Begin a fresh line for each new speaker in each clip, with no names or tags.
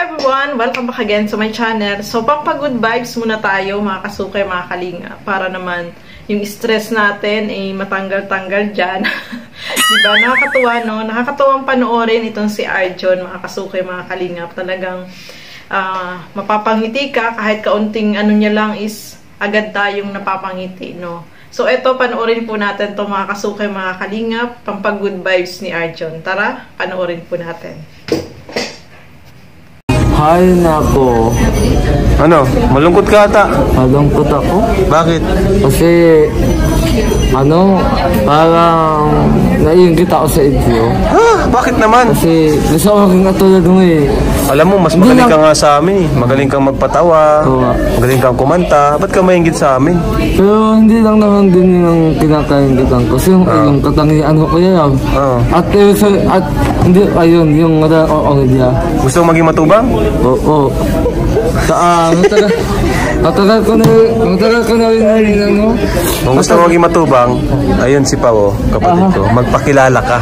everyone! Welcome back again to my channel. So, pampagood vibes muna tayo mga kasukay, mga kalinga. Para naman yung stress natin ay matanggal-tanggal dyan. Diba? Nakakatuwa, no? Nakakatuwang panoorin itong si Arjon, mga kasukay, mga kalinga. Talagang mapapangiti ka kahit kaunting ano niya lang is agad tayong napapangiti, no? So, eto, panoorin po natin itong mga kasukay, mga kalinga. Pampagood vibes ni Arjon. Tara, panoorin po natin.
Hay nako.
Ano? Malungkot ka ata?
Malungkot ako.
Bakit?
Kasi, parang naiingit ako sa inyo.
Ha? Bakit naman?
Kasi gusto ko maging katulad mo eh.
Alam mo, mas magaling ka nga sa amin. Magaling kang magpatawa.
Oo.
Magaling kang kumanta. Ba't ka maingit sa amin?
Pero hindi lang naman din yung kinakaingitan ko. Kasi yung katangian ko yan. At hindi, ayun, yung niya.
Gusto mo maging matubang?
Oo. Matagal ko na rin ano.
Kung gusto mo maging matubang, ayun si Pao, kapatid ko. Magpakilala ka.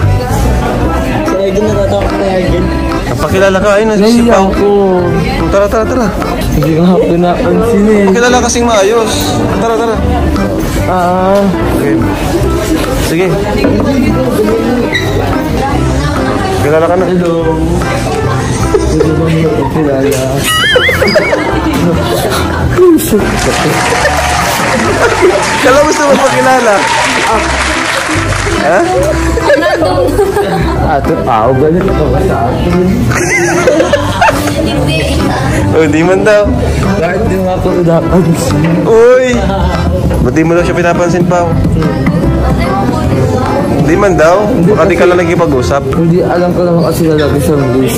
Magpakilala ka, ayun si Pao. Tara.
Hindi nga pinapansin eh.
Pakilala kasing maayos. Tara. Okay. Sige. Pakilala ka na.
Hello. Hindi mo nyo pakilala.
Kala gusto mo pakilala? Ha?
Ato tao, ganit ako sa atin.
Oh, di man daw.
Kahit di mo ako napansin.
Uy! Ba't di mo daw siya pinapansin, Pao? Di man daw? Baka di ka lang nagkipag-usap.
Hindi, alam ko naman kasi lalaki sa English.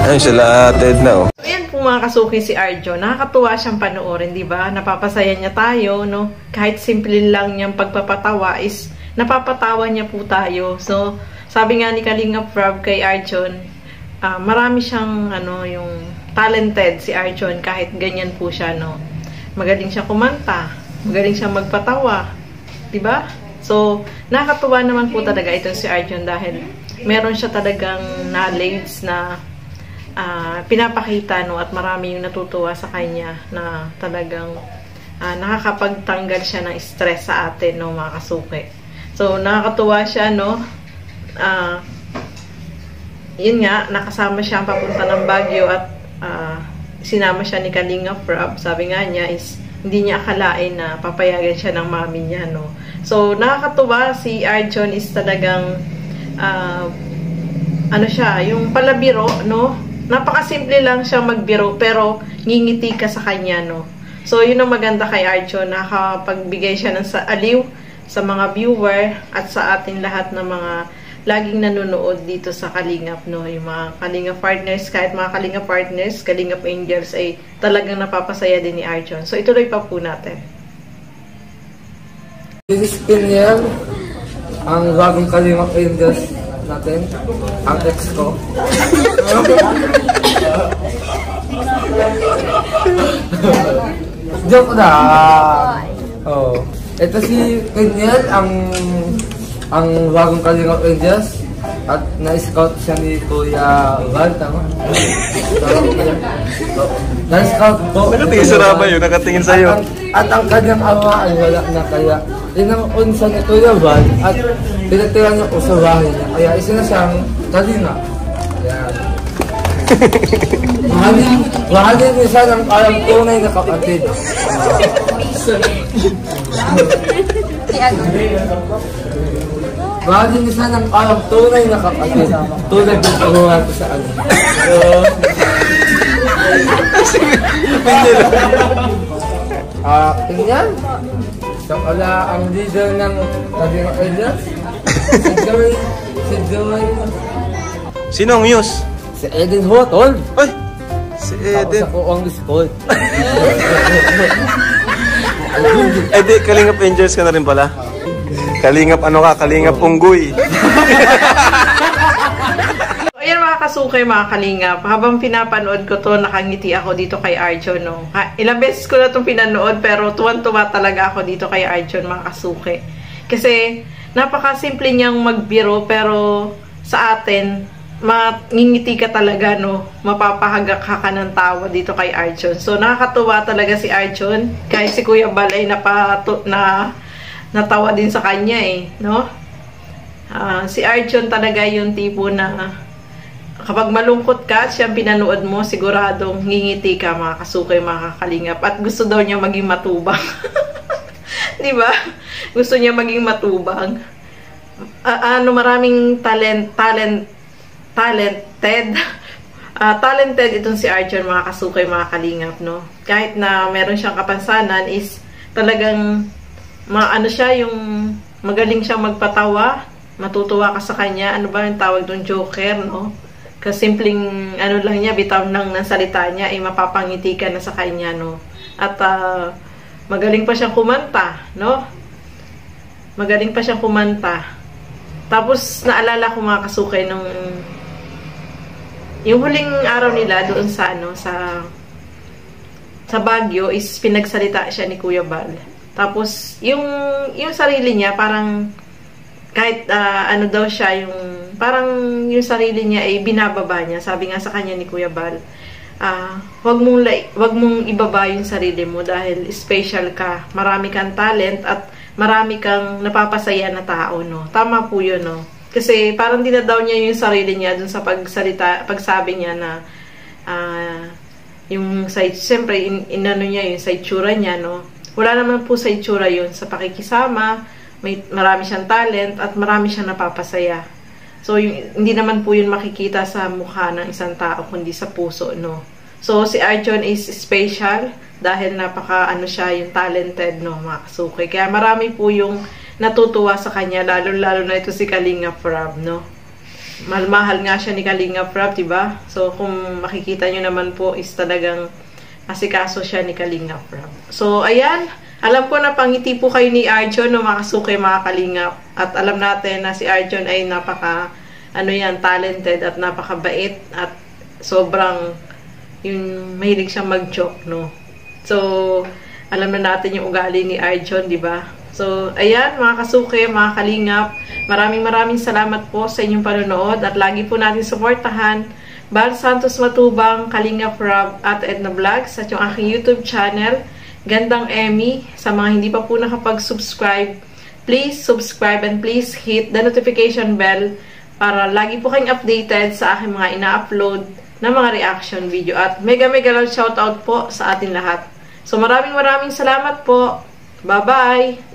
Ayun sila, Ted na oh.
So, ayan po mga kasuki si Arjon. Nakakatuwa siyang panoorin, di ba? Napapasaya niya tayo, no? Kahit simple lang niyang pagpapatawa is napapatawa niya po tayo. So, sabi nga ni Kalinga Prab kay Arjon, marami siyang, yung talented si Arjon kahit ganyan po siya, no? Magaling siya kumanta, magaling siya magpatawa, di ba? So, nakakatuwa naman po talaga itong si Arjon dahil meron siya talagang knowledge na pinapakita, no, at marami yung natutuwa sa kanya na talagang nakakapagtanggal siya ng stress sa atin, no, mga kasuki. So, nakakatuwa siya, no. Yun nga, nakasama siya papunta ng Baguio at sinama siya ni Kalinga Prab. Sabi nga niya is hindi niya akalain na papayagan siya ng mami niya, no. So, nakakatuwa si Arjon is talagang siya, yung palabiro, no? Napakasimple lang siya magbiro pero ngingiti ka sa kanya, no? So, yun ang maganda kay Arjon, nakapagbigay siya ng aliw sa mga viewer at sa ating lahat ng mga laging nanonood dito sa Kalingap, no? Yung mga Kalingap partners, kahit mga Kalingap partners, Kalingap Angels ay talagang napapasaya din ni Arjon. So, ituloy pa po natin.
This is Pinyel, ang bagong Kalingap Angels natin, ang ex ko. Joke na! Oh. Ito si Pinyel, ang bagong Kalingap Angels, at na-scout siya ni Kuya Val, tama? Na-scout ko.
Nakatingin sa raba yun, nakatingin sa'yo.
At ang kanyang ama ay wala na, kaya inaunsa ni Kuya Val at pinatira niya ko sa bahay niya. Kaya isa na siyang Kalinga. Ayan. Mahalin niya siya ng parang tunay na kapatid. Mahalin niya siya ng parang tunay na kapatid. Tulad ng pagawa ko sa ano. Tingnan. Siya pala ang leader ng Kalingap Angels. Si Joey.
Sino ang Muse?
Si Eden Hotol.
Ay! Si Eden.
Ako ang school.
Di, Kalingap Angels ka na rin pala. Kalingap Kalingap Unggoy.
Ayan mga kasukay mga kalingap, habang pinapanood ko to, nakangiti ako dito kay Arjon, no? Ilang beses ko na itong pinanood, pero tuwan-tuwa talaga ako dito kay Arjon, mga kasukay. Kasi, napakasimple niyang magbiro, pero sa atin, mangingiti ka talaga, no? Mapapahagak ka ng tawa dito kay Arjon. So, nakakatuwa talaga si Arjon. Kahit si Kuya Bal ay natawa din sa kanya, eh, no? Si Arjon talaga yung tipo na kapag malungkot ka, siyang pinanood mo, siguradong ngingiti ka, mga kasukay, mga kalingap. At gusto daw niya maging matubang. Di ba? Gusto niya maging matubang. Maraming talented. Talented itong si Arjon, mga kasukay, mga kalingap, no? Kahit na meron siyang kapansanan, is talagang siya, yung magaling siyang magpatawa. Matutuwa ka sa kanya. Ano ba yung tawag doon? Joker, no? Kasi simpleng, lang niya, bitaw ng salita niya, ay mapapangiti ka na sa kanya, no? At, magaling pa siyang kumanta, no? Magaling pa siyang kumanta. Tapos, naalala ko, mga kasukay, nung yung huling araw nila doon sa, sa Baguio, is pinagsalita siya ni Kuya Bal. Tapos, yung sarili niya, parang, kahit daw siya, parang yung sarili niya ay binababa niya. Sabi nga sa kanya ni Kuya Bal, wag mong ibaba yung sarili mo dahil special ka. Marami kang talent at marami kang napapasaya na tao, no? Tama po yun, no? Kasi parang dinadaw niya yung sarili niya dun sa pagsabi niya na yung siyempre, inano niya yung sa itsura niya, no? Wala naman po sa itsura yun, sa pakikisama. Marami siyang talent at marami siyang napapasaya. So, hindi naman po yun makikita sa mukha ng isang tao, kundi sa puso, no? So, si Arjon is special dahil siya, yung talented, no, mga kasukay. Kaya marami po yung natutuwa sa kanya, lalo-lalo na ito si Kalinga Prab, no? Mahal nga siya ni Kalinga Prab, diba? So, kung makikita nyo naman po, is talagang asikaso siya ni Kalinga Prab. So, ayan. Alam ko na pangiti po kayo ni Arjon, no, mga kasukay, mga kalingap. At alam natin na si Arjon ay talented at napakabait at sobrang yung mahilig siyang mag-joke, no. So, alam na natin yung ugali ni Arjon, di ba? So, ayan, mga kasukay, mga kalingap. Maraming salamat po sa inyong panonood at lagi po natin suportahan Bal Santos Matubang, Kalinga Prab at Edna Vlogs at yung aking YouTube channel, Gandang Emmy. Sa mga hindi pa po nakapag-subscribe, please subscribe and please hit the notification bell para lagi po kayong updated sa aking mga ina-upload na mga reaction video. At mega love shoutout po sa ating lahat. So maraming salamat po. Bye-bye!